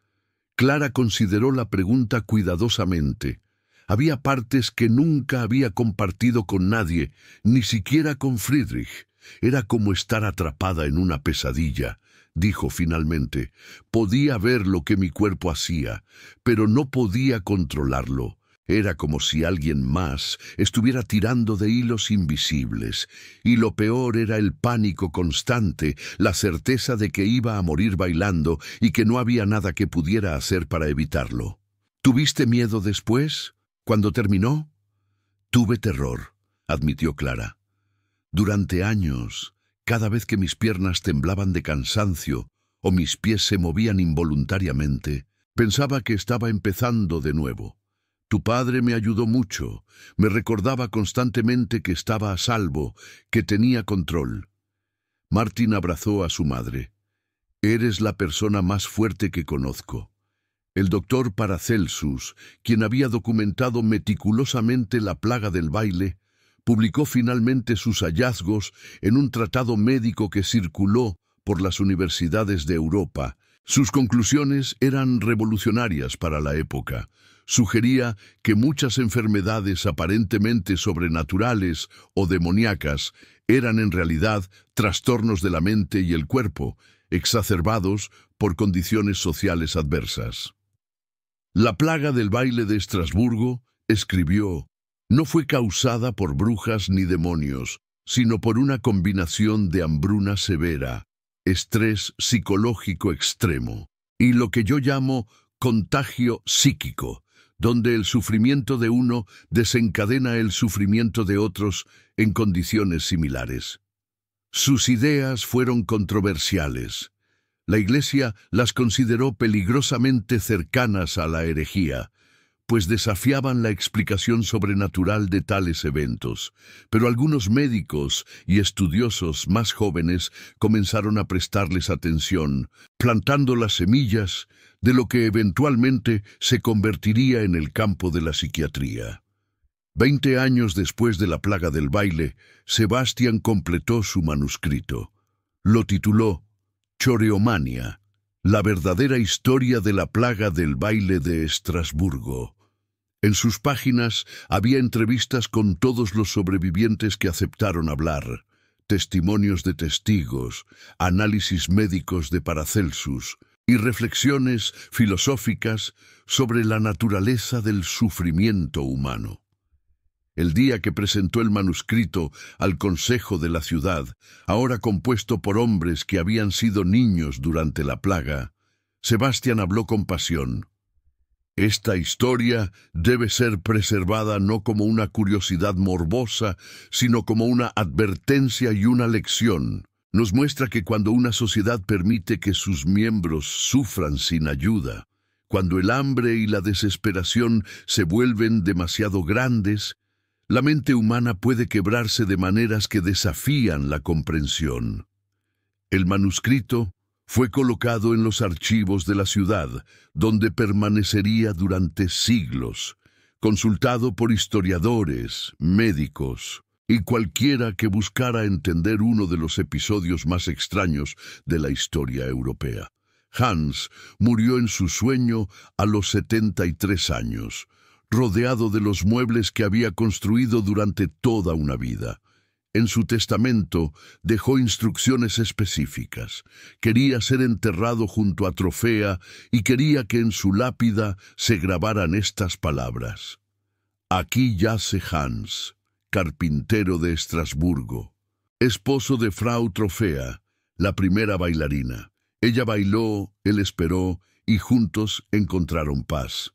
Clara consideró la pregunta cuidadosamente. Había partes que nunca había compartido con nadie, ni siquiera con Friedrich. Era como estar atrapada en una pesadilla. Dijo finalmente: «Podía ver lo que mi cuerpo hacía, pero no podía controlarlo. Era como si alguien más estuviera tirando de hilos invisibles, y lo peor era el pánico constante, la certeza de que iba a morir bailando y que no había nada que pudiera hacer para evitarlo». «¿Tuviste miedo después, cuando terminó?». «Tuve terror», admitió Clara. «Durante años, cada vez que mis piernas temblaban de cansancio o mis pies se movían involuntariamente, pensaba que estaba empezando de nuevo. Tu padre me ayudó mucho, me recordaba constantemente que estaba a salvo, que tenía control». Martin abrazó a su madre. «Eres la persona más fuerte que conozco». El doctor Paracelsus, quien había documentado meticulosamente la plaga del baile, publicó finalmente sus hallazgos en un tratado médico que circuló por las universidades de Europa. Sus conclusiones eran revolucionarias para la época. Sugería que muchas enfermedades aparentemente sobrenaturales o demoníacas eran en realidad trastornos de la mente y el cuerpo, exacerbados por condiciones sociales adversas. La plaga del baile de Estrasburgo, escribió, no fue causada por brujas ni demonios, sino por una combinación de hambruna severa, estrés psicológico extremo, y lo que yo llamo contagio psíquico, donde el sufrimiento de uno desencadena el sufrimiento de otros en condiciones similares. Sus ideas fueron controversiales. La Iglesia las consideró peligrosamente cercanas a la herejía, pues desafiaban la explicación sobrenatural de tales eventos, pero algunos médicos y estudiosos más jóvenes comenzaron a prestarles atención, plantando las semillas de lo que eventualmente se convertiría en el campo de la psiquiatría. 20 años después de la plaga del baile, Sebastian completó su manuscrito. Lo tituló Choreomania, la verdadera historia de la plaga del baile de Estrasburgo. En sus páginas había entrevistas con todos los sobrevivientes que aceptaron hablar, testimonios de testigos, análisis médicos de Paracelsus y reflexiones filosóficas sobre la naturaleza del sufrimiento humano. El día que presentó el manuscrito al Consejo de la ciudad, ahora compuesto por hombres que habían sido niños durante la plaga, Sebastian habló con pasión. Esta historia debe ser preservada no como una curiosidad morbosa, sino como una advertencia y una lección. Nos muestra que cuando una sociedad permite que sus miembros sufran sin ayuda, cuando el hambre y la desesperación se vuelven demasiado grandes, la mente humana puede quebrarse de maneras que desafían la comprensión. El manuscrito fue colocado en los archivos de la ciudad, donde permanecería durante siglos, consultado por historiadores, médicos y cualquiera que buscara entender uno de los episodios más extraños de la historia europea. Hans murió en su sueño a los 73 años, rodeado de los muebles que había construido durante toda una vida. En su testamento dejó instrucciones específicas. Quería ser enterrado junto a Trofea y quería que en su lápida se grabaran estas palabras: «Aquí yace Hans, carpintero de Estrasburgo, esposo de Frau Trofea, la primera bailarina. Ella bailó, él esperó y juntos encontraron paz».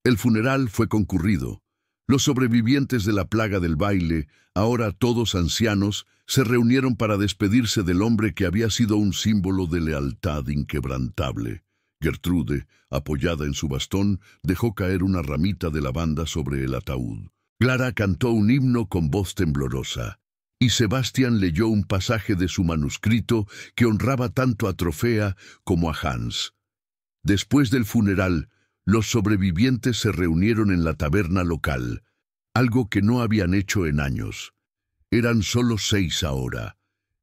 El funeral fue concurrido. Los sobrevivientes de la plaga del baile, ahora todos ancianos, se reunieron para despedirse del hombre que había sido un símbolo de lealtad inquebrantable. Gertrude, apoyada en su bastón, dejó caer una ramita de lavanda sobre el ataúd. Clara cantó un himno con voz temblorosa, y Sebastián leyó un pasaje de su manuscrito que honraba tanto a Trofea como a Hans. Después del funeral, los sobrevivientes se reunieron en la taberna local, algo que no habían hecho en años. Eran solo 6 ahora.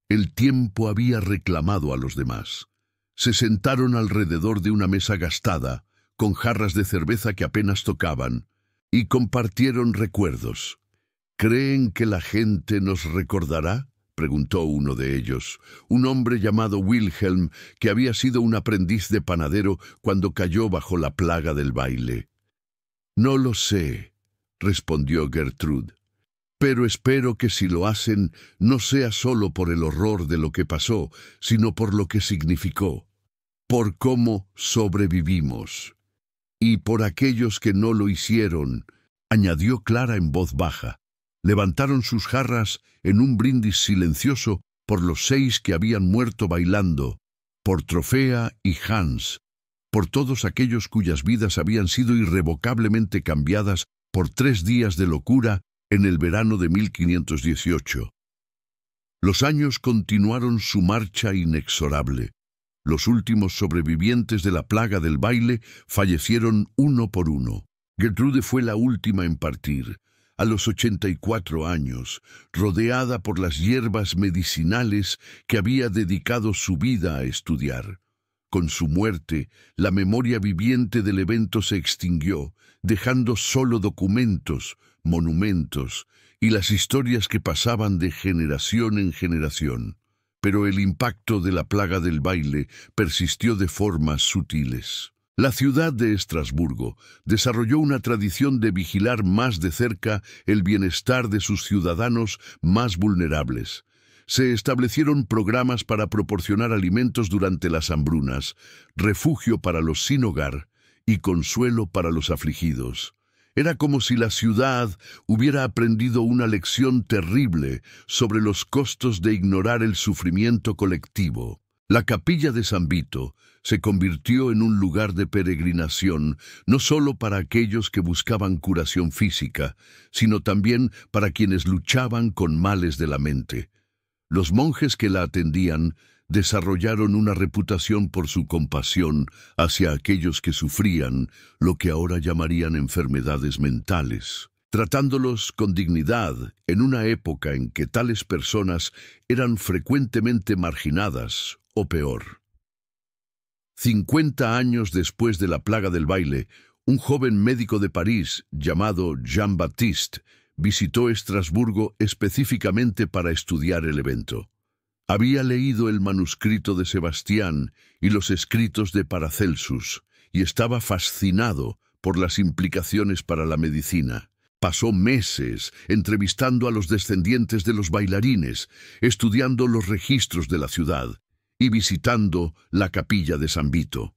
El tiempo había reclamado a los demás. Se sentaron alrededor de una mesa gastada, con jarras de cerveza que apenas tocaban, y compartieron recuerdos. «¿Creen que la gente nos recordará?», preguntó uno de ellos, un hombre llamado Wilhelm, que había sido un aprendiz de panadero cuando cayó bajo la plaga del baile. «No lo sé», respondió Gertrude, «pero espero que si lo hacen no sea solo por el horror de lo que pasó, sino por lo que significó, por cómo sobrevivimos. Y por aquellos que no lo hicieron», añadió Clara en voz baja. Levantaron sus jarras en un brindis silencioso por los 6 que habían muerto bailando, por Trofea y Hans, por todos aquellos cuyas vidas habían sido irrevocablemente cambiadas por 3 días de locura en el verano de 1518. Los años continuaron su marcha inexorable. Los últimos sobrevivientes de la plaga del baile fallecieron uno por uno. Gertrude fue la última en partir. A los 84 años, rodeada por las hierbas medicinales que había dedicado su vida a estudiar. Con su muerte, la memoria viviente del evento se extinguió, dejando solo documentos, monumentos y las historias que pasaban de generación en generación. Pero el impacto de la plaga del baile persistió de formas sutiles. La ciudad de Estrasburgo desarrolló una tradición de vigilar más de cerca el bienestar de sus ciudadanos más vulnerables. Se establecieron programas para proporcionar alimentos durante las hambrunas, refugio para los sin hogar y consuelo para los afligidos. Era como si la ciudad hubiera aprendido una lección terrible sobre los costos de ignorar el sufrimiento colectivo. La capilla de San Vito se convirtió en un lugar de peregrinación, no solo para aquellos que buscaban curación física, sino también para quienes luchaban con males de la mente. Los monjes que la atendían desarrollaron una reputación por su compasión hacia aquellos que sufrían lo que ahora llamarían enfermedades mentales, tratándolos con dignidad en una época en que tales personas eran frecuentemente marginadas o peor. 50 años después de la plaga del baile, un joven médico de París llamado Jean-Baptiste visitó Estrasburgo específicamente para estudiar el evento. Había leído el manuscrito de Sebastián y los escritos de Paracelsus y estaba fascinado por las implicaciones para la medicina. Pasó meses entrevistando a los descendientes de los bailarines, estudiando los registros de la ciudad y visitando la capilla de San Vito.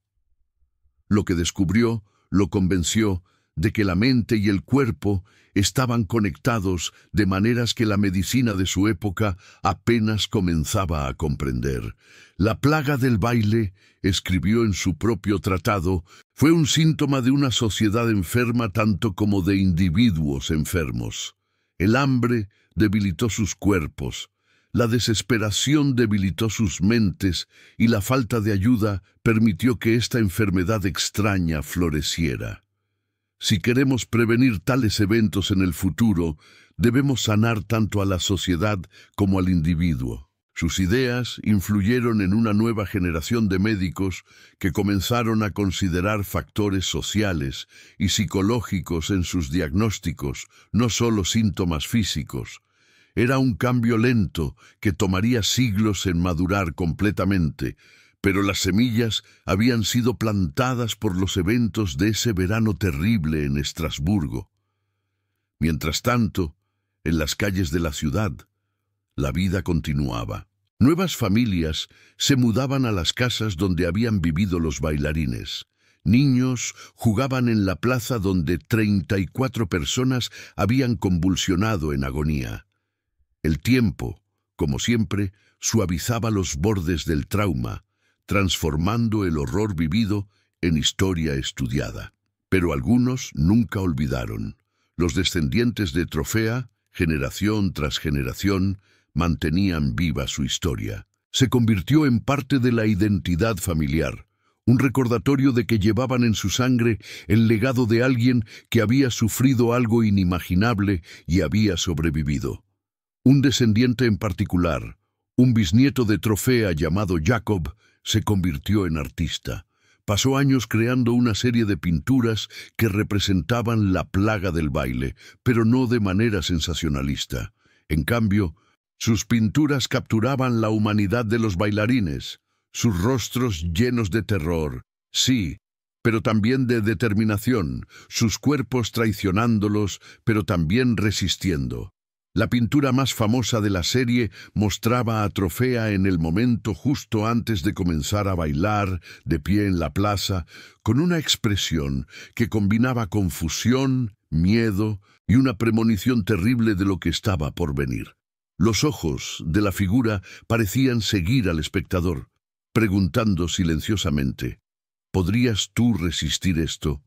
Lo que descubrió lo convenció de que la mente y el cuerpo estaban conectados de maneras que la medicina de su época apenas comenzaba a comprender. La plaga del baile, escribió en su propio tratado, fue un síntoma de una sociedad enferma tanto como de individuos enfermos. El hambre debilitó sus cuerpos, la desesperación debilitó sus mentes y la falta de ayuda permitió que esta enfermedad extraña floreciera. Si queremos prevenir tales eventos en el futuro, debemos sanar tanto a la sociedad como al individuo. Sus ideas influyeron en una nueva generación de médicos que comenzaron a considerar factores sociales y psicológicos en sus diagnósticos, no solo síntomas físicos. Era un cambio lento que tomaría siglos en madurar completamente, pero las semillas habían sido plantadas por los eventos de ese verano terrible en Estrasburgo. Mientras tanto, en las calles de la ciudad, la vida continuaba. Nuevas familias se mudaban a las casas donde habían vivido los bailarines. Niños jugaban en la plaza donde 34 personas habían convulsionado en agonía. El tiempo, como siempre, suavizaba los bordes del trauma, transformando el horror vivido en historia estudiada. Pero algunos nunca olvidaron. Los descendientes de Trofea, generación tras generación, mantenían viva su historia. Se convirtió en parte de la identidad familiar, un recordatorio de que llevaban en su sangre el legado de alguien que había sufrido algo inimaginable y había sobrevivido. Un descendiente en particular, un bisnieto de Trofea llamado Jacob, se convirtió en artista. Pasó años creando una serie de pinturas que representaban la plaga del baile, pero no de manera sensacionalista. En cambio, sus pinturas capturaban la humanidad de los bailarines, sus rostros llenos de terror, sí, pero también de determinación, sus cuerpos traicionándolos, pero también resistiendo. La pintura más famosa de la serie mostraba a Trofea en el momento justo antes de comenzar a bailar, de pie en la plaza, con una expresión que combinaba confusión, miedo y una premonición terrible de lo que estaba por venir. Los ojos de la figura parecían seguir al espectador, preguntando silenciosamente, ¿podrías tú resistir esto?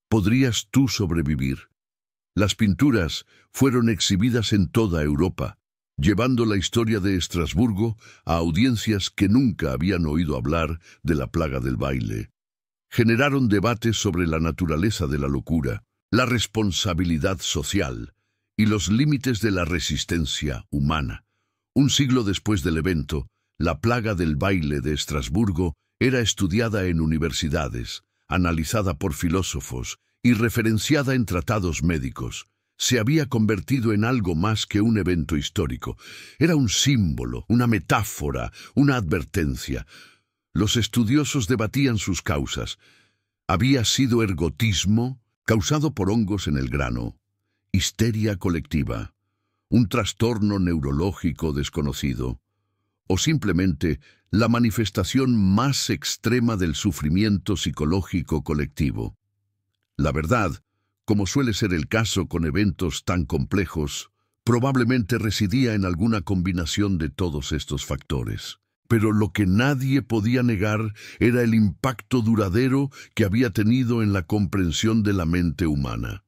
¿Podrías tú sobrevivir? Las pinturas fueron exhibidas en toda Europa, llevando la historia de Estrasburgo a audiencias que nunca habían oído hablar de la plaga del baile. Generaron debates sobre la naturaleza de la locura, la responsabilidad social y los límites de la resistencia humana. Un siglo después del evento, la plaga del baile de Estrasburgo era estudiada en universidades, analizada por filósofos y referenciada en tratados médicos. Se había convertido en algo más que un evento histórico. Era un símbolo, una metáfora, una advertencia. Los estudiosos debatían sus causas. ¿Había sido ergotismo, causado por hongos en el grano? ¿Histeria colectiva? ¿Un trastorno neurológico desconocido? ¿O simplemente la manifestación más extrema del sufrimiento psicológico colectivo? La verdad, como suele ser el caso con eventos tan complejos, probablemente residía en alguna combinación de todos estos factores. Pero lo que nadie podía negar era el impacto duradero que había tenido en la comprensión de la mente humana.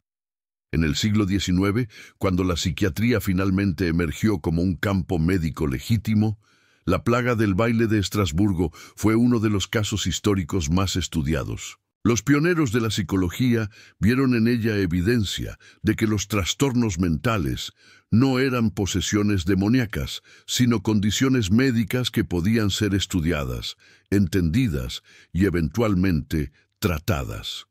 En el siglo XIX, cuando la psiquiatría finalmente emergió como un campo médico legítimo, la plaga del baile de Estrasburgo fue uno de los casos históricos más estudiados. Los pioneros de la psicología vieron en ella evidencia de que los trastornos mentales no eran posesiones demoníacas, sino condiciones médicas que podían ser estudiadas, entendidas y eventualmente tratadas.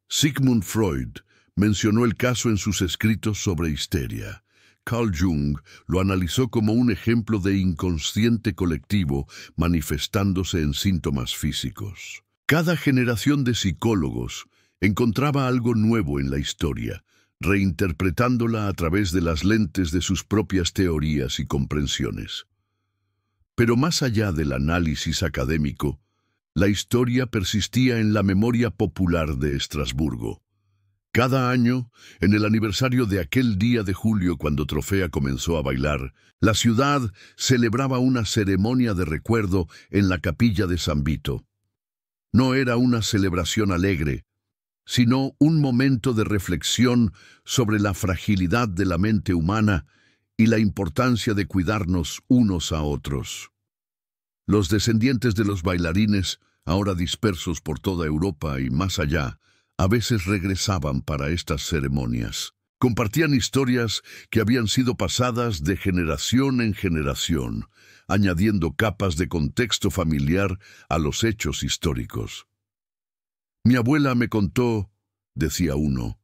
Sigmund Freud mencionó el caso en sus escritos sobre histeria. Carl Jung lo analizó como un ejemplo de inconsciente colectivo manifestándose en síntomas físicos. Cada generación de psicólogos encontraba algo nuevo en la historia, reinterpretándola a través de las lentes de sus propias teorías y comprensiones. Pero más allá del análisis académico, la historia persistía en la memoria popular de Estrasburgo. Cada año, en el aniversario de aquel día de julio cuando Trofea comenzó a bailar, la ciudad celebraba una ceremonia de recuerdo en la capilla de San Vito. No era una celebración alegre, sino un momento de reflexión sobre la fragilidad de la mente humana y la importancia de cuidarnos unos a otros. Los descendientes de los bailarines, ahora dispersos por toda Europa y más allá, a veces regresaban para estas ceremonias. Compartían historias que habían sido pasadas de generación en generación, añadiendo capas de contexto familiar a los hechos históricos. Mi abuela me contó, decía uno,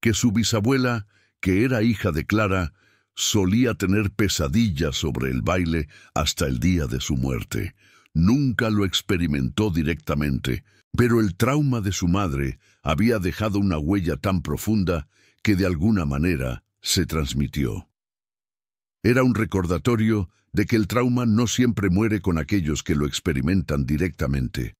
que su bisabuela, que era hija de Clara, solía tener pesadillas sobre el baile hasta el día de su muerte. Nunca lo experimentó directamente, pero el trauma de su madre había dejado una huella tan profunda que de alguna manera se transmitió. Era un recordatorio de que el trauma no siempre muere con aquellos que lo experimentan directamente.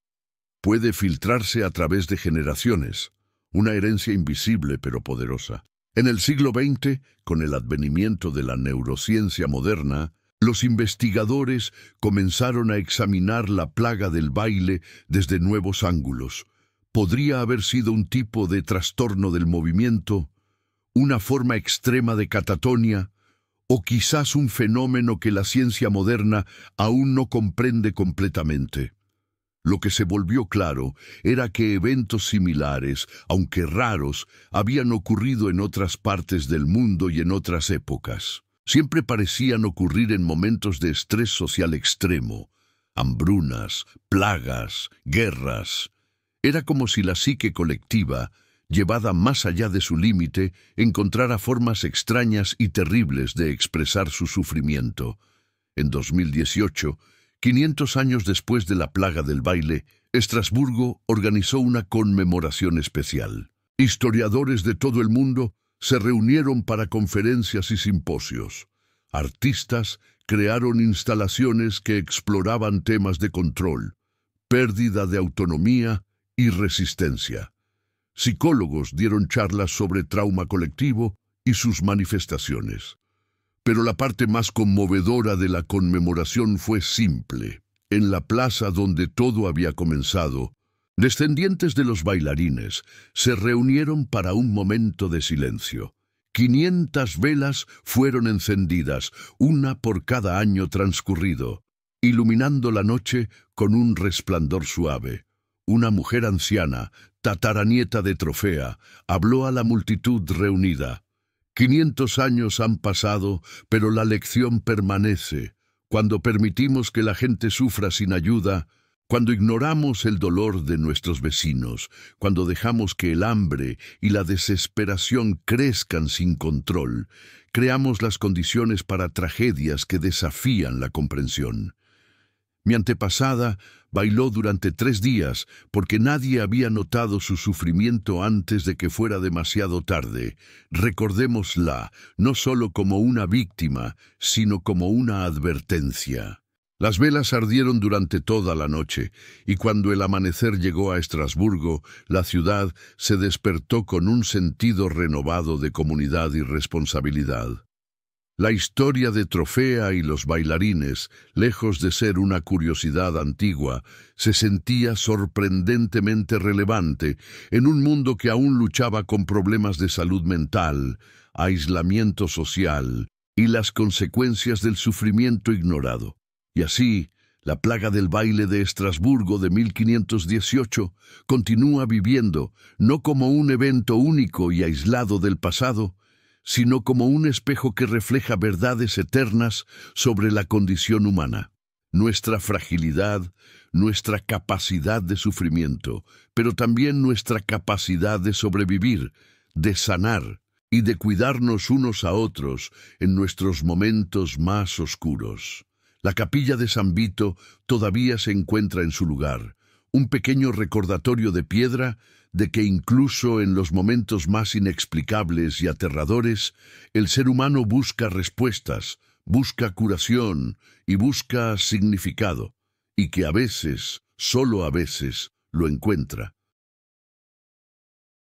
Puede filtrarse a través de generaciones, una herencia invisible pero poderosa. En el siglo XX, con el advenimiento de la neurociencia moderna, los investigadores comenzaron a examinar la plaga del baile desde nuevos ángulos. Podría haber sido un tipo de trastorno del movimiento, una forma extrema de catatonia, o quizás un fenómeno que la ciencia moderna aún no comprende completamente. Lo que se volvió claro era que eventos similares, aunque raros, habían ocurrido en otras partes del mundo y en otras épocas. Siempre parecían ocurrir en momentos de estrés social extremo, hambrunas, plagas, guerras. Era como si la psique colectiva, llevada más allá de su límite, encontrara formas extrañas y terribles de expresar su sufrimiento. En 2018, 500 años después de la plaga del baile, Estrasburgo organizó una conmemoración especial. Historiadores de todo el mundo se reunieron para conferencias y simposios. Artistas crearon instalaciones que exploraban temas de control, pérdida de autonomía y resistencia. Psicólogos dieron charlas sobre trauma colectivo y sus manifestaciones. Pero la parte más conmovedora de la conmemoración fue simple. En la plaza donde todo había comenzado, descendientes de los bailarines se reunieron para un momento de silencio. 500 velas fueron encendidas, una por cada año transcurrido, iluminando la noche con un resplandor suave. Una mujer anciana, tataranieta de Trofea, habló a la multitud reunida. 500 años han pasado, pero la lección permanece. Cuando permitimos que la gente sufra sin ayuda, cuando ignoramos el dolor de nuestros vecinos, cuando dejamos que el hambre y la desesperación crezcan sin control, creamos las condiciones para tragedias que desafían la comprensión. Mi antepasada bailó durante 3 días porque nadie había notado su sufrimiento antes de que fuera demasiado tarde. Recordémosla no solo como una víctima, sino como una advertencia. Las velas ardieron durante toda la noche, y cuando el amanecer llegó a Estrasburgo, la ciudad se despertó con un sentido renovado de comunidad y responsabilidad. La historia de Trofea y los bailarines, lejos de ser una curiosidad antigua, se sentía sorprendentemente relevante en un mundo que aún luchaba con problemas de salud mental, aislamiento social y las consecuencias del sufrimiento ignorado. Y así, la plaga del baile de Estrasburgo de 1518 continúa viviendo, no como un evento único y aislado del pasado, sino como un espejo que refleja verdades eternas sobre la condición humana, nuestra fragilidad, nuestra capacidad de sufrimiento, pero también nuestra capacidad de sobrevivir, de sanar y de cuidarnos unos a otros en nuestros momentos más oscuros. La capilla de San Vito todavía se encuentra en su lugar, un pequeño recordatorio de piedra de que incluso en los momentos más inexplicables y aterradores, el ser humano busca respuestas, busca curación y busca significado, y que a veces, solo a veces, lo encuentra.